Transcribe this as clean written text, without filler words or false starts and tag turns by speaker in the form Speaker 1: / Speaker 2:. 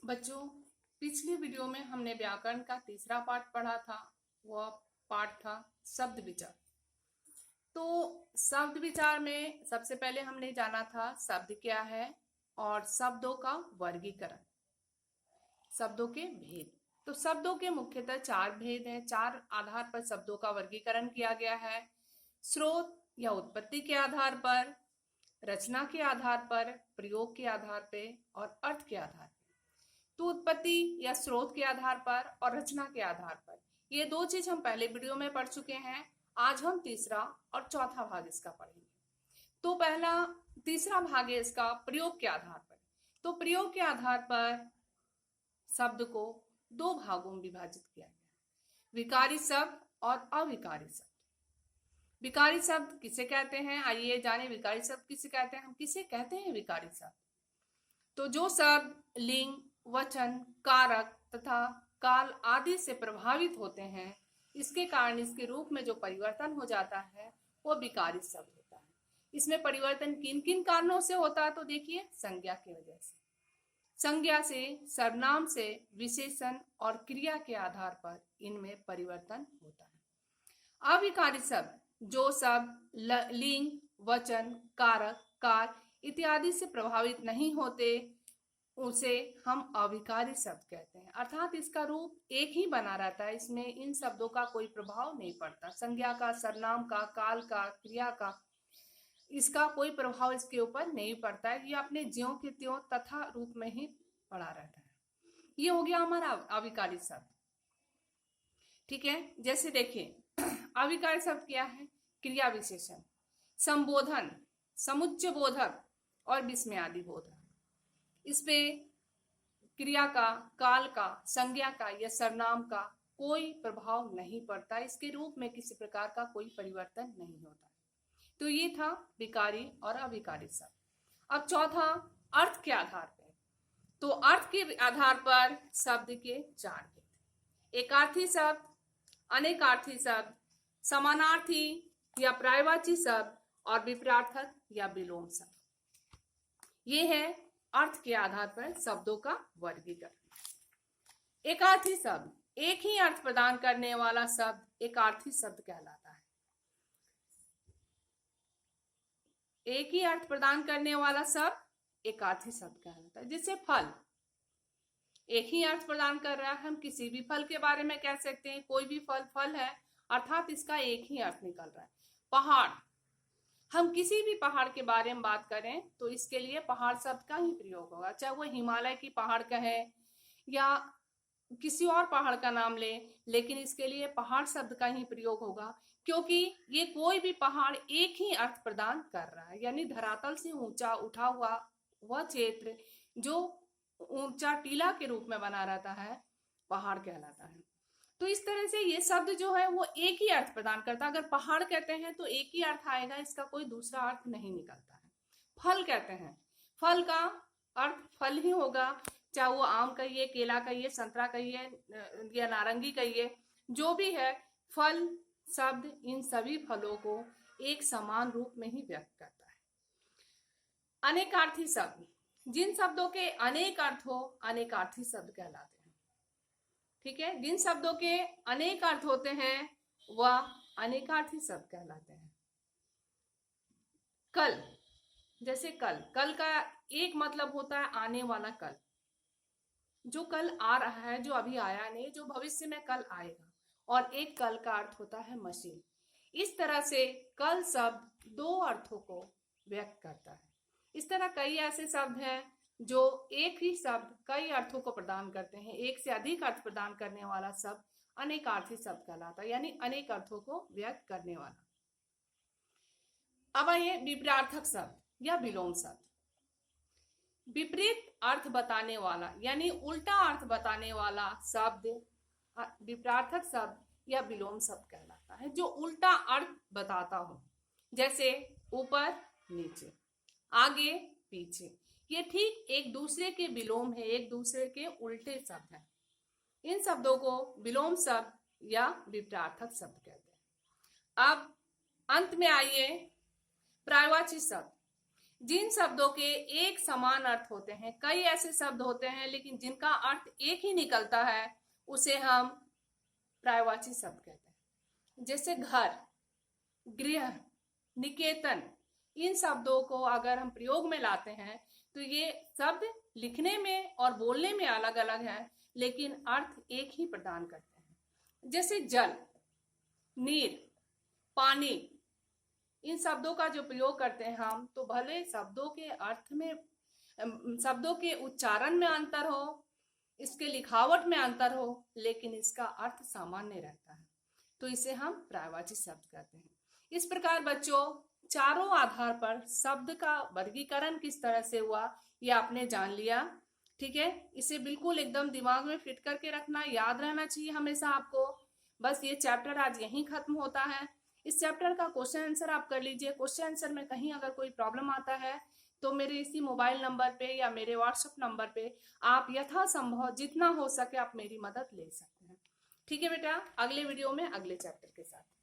Speaker 1: बच्चों, पिछली वीडियो में हमने व्याकरण का तीसरा पार्ट पढ़ा था। वह पार्ट था शब्द विचार। तो शब्द विचार में सबसे पहले हमने जाना था शब्द क्या है और शब्दों का वर्गीकरण, शब्दों के भेद। तो शब्दों के मुख्यतः चार भेद हैं। चार आधार पर शब्दों का वर्गीकरण किया गया है: स्रोत या उत्पत्ति के आधार पर, रचना के आधार पर, प्रयोग के आधार पर और अर्थ के आधार पर। तो उत्पत्ति या स्रोत के आधार पर और रचना के आधार पर, ये दो चीज हम पहले वीडियो में पढ़ चुके हैं। आज हम तीसरा और चौथा भाग इसका पढ़ेंगे। तो तीसरा भाग है इसका प्रयोग के आधार पर। तो प्रयोग के आधार पर शब्द को दो भागों में विभाजित किया गया: विकारी शब्द और अविकारी शब्द। विकारी शब्द किसे कहते हैं, आइए जाने विकारी शब्द किसे कहते हैं। हम किसे कहते हैं विकारी शब्द? तो जो शब्द लिंग, वचन, कारक तथा काल आदि से प्रभावित होते हैं, इसके कारण इसके रूप में जो परिवर्तन हो जाता है वो विकारी शब्द होता है। इसमें परिवर्तन किन किन कारणों से होता है? तो देखिए, संज्ञा की वजह से, संज्ञा से, सर्वनाम से, विशेषण और क्रिया के आधार पर इनमें परिवर्तन होता है। अविकारी शब्द जो शब्द लिंग, वचन, कारक, काल इत्यादि से प्रभावित नहीं होते, उसे हम अविकारी शब्द कहते हैं। अर्थात इसका रूप एक ही बना रहता है, इसमें इन शब्दों का कोई प्रभाव नहीं पड़ता। संज्ञा का, सर्वनाम का, काल का, क्रिया का, इसका कोई प्रभाव इसके ऊपर नहीं पड़ता है। ये अपने ज्यों के त्यों तथा रूप में ही पड़ा रहता है। ये हो गया हमारा अविकारी शब्द। ठीक है, जैसे देखिए अविकारी शब्द क्या है? क्रिया विशेषण, संबोधन, समुच्चय बोधक और विस्मयादि बोधक। इसपे क्रिया का, काल का, संज्ञा का या सर्वनाम का कोई प्रभाव नहीं पड़ता। इसके रूप में किसी प्रकार का कोई परिवर्तन नहीं होता। तो ये था विकारी और अविकारी शब्द। अब चौथा, अर्थ के आधार पर। तो अर्थ के आधार पर शब्द के चार भेद: एकार्थी शब्द, अनेकार्थी शब्द, समानार्थी या पर्यायवाची शब्द और विपरीतार्थक या विलोम शब्द। ये है अर्थ के आधार पर शब्दों का वर्गीकरण। एकार्थी शब्द, एक ही अर्थ प्रदान करने वाला शब्द एकार्थी शब्द कहलाता है। एक ही अर्थ प्रदान करने वाला शब्द एकार्थी शब्द कहलाता है। जैसे फल, एक ही अर्थ प्रदान कर रहा है। हम किसी भी फल के बारे में कह सकते हैं, कोई भी फल फल है, अर्थात इसका एक ही अर्थ निकल रहा है। पहाड़, हम किसी भी पहाड़ के बारे में बात करें तो इसके लिए पहाड़ शब्द का ही प्रयोग होगा, चाहे वो हिमालय की पहाड़ कहे या किसी और पहाड़ का नाम ले, लेकिन इसके लिए पहाड़ शब्द का ही प्रयोग होगा, क्योंकि ये कोई भी पहाड़ एक ही अर्थ प्रदान कर रहा है। यानी धरातल से ऊंचा उठा हुआ वह क्षेत्र जो ऊंचा टीला के रूप में बना रहता है, पहाड़ कहलाता है। तो इस तरह से ये शब्द जो है वो एक ही अर्थ प्रदान करता है। अगर पहाड़ कहते हैं तो एक ही अर्थ आएगा, इसका कोई दूसरा अर्थ नहीं निकलता है। फल कहते हैं, फल का अर्थ फल ही होगा, चाहे वो आम कहिए, केला कहिए, संतरा कहिए या नारंगी कहिए, जो भी है, फल शब्द इन सभी फलों को एक समान रूप में ही व्यक्त करता है। अनेकार्थी शब्द, जिन शब्दों के अनेक अर्थ हो, अनेकार्थी शब्द कहलाते हैं। ठीक है, जिन शब्दों के अनेक अर्थ होते हैं वह अनेकार्थी शब्द कहलाते हैं। कल, जैसे कल, कल का एक मतलब होता है आने वाला कल, जो कल आ रहा है, जो अभी आया नहीं, जो भविष्य में कल आएगा। और एक कल का अर्थ होता है मशीन। इस तरह से कल शब्द दो अर्थों को व्यक्त करता है। इस तरह कई ऐसे शब्द हैं जो एक ही शब्द कई अर्थों को प्रदान करते हैं। एक से अधिक अर्थ प्रदान करने वाला शब्द अनेकार्थी शब्द कहलाता है, यानी अनेक अर्थों को व्यक्त करने वाला। अब आइए विपरीतार्थक शब्द या विलोम शब्द। विपरीत अर्थ बताने वाला यानी उल्टा अर्थ बताने वाला शब्द विपरीतार्थक शब्द या विलोम शब्द कहलाता है, जो उल्टा अर्थ बताता हो। जैसे ऊपर नीचे, आगे पीछे, ये ठीक एक दूसरे के विलोम है, एक दूसरे के उल्टे शब्द हैं। इन शब्दों को विलोम शब्द या विपरीतार्थक शब्द कहते हैं। अब अंत में आइए पर्यायवाची शब्द। जिन शब्दों के एक समान अर्थ होते हैं, कई ऐसे शब्द होते हैं लेकिन जिनका अर्थ एक ही निकलता है, उसे हम पर्यायवाची शब्द कहते हैं। जैसे घर, गृह, निकेतन, इन शब्दों को अगर हम प्रयोग में लाते हैं तो ये शब्द लिखने में और बोलने में अलग अलग है, लेकिन अर्थ एक ही प्रदान करते हैं। जैसे जल, नीर, पानी, इन शब्दों का जो प्रयोग करते हैं हम, तो भले शब्दों के अर्थ में, शब्दों के उच्चारण में अंतर हो, इसके लिखावट में अंतर हो, लेकिन इसका अर्थ सामान्य रहता है, तो इसे हम पर्यायवाची शब्द कहते हैं। इस प्रकार बच्चों, चारों आधार पर शब्द का वर्गीकरण किस तरह से हुआ ये आपने जान लिया। ठीक है, इसे बिल्कुल एकदम दिमाग में फिट करके रखना, याद रहना चाहिए हमेशा आपको। बस ये चैप्टर आज यहीं खत्म होता है। इस चैप्टर का क्वेश्चन आंसर आप कर लीजिए। क्वेश्चन आंसर में कहीं अगर कोई प्रॉब्लम आता है तो मेरे इसी मोबाइल नंबर पे या मेरे व्हाट्सएप नंबर पे आप यथासंभव जितना हो सके आप मेरी मदद ले सकते हैं। ठीक है बेटा, अगले वीडियो में अगले चैप्टर के साथ।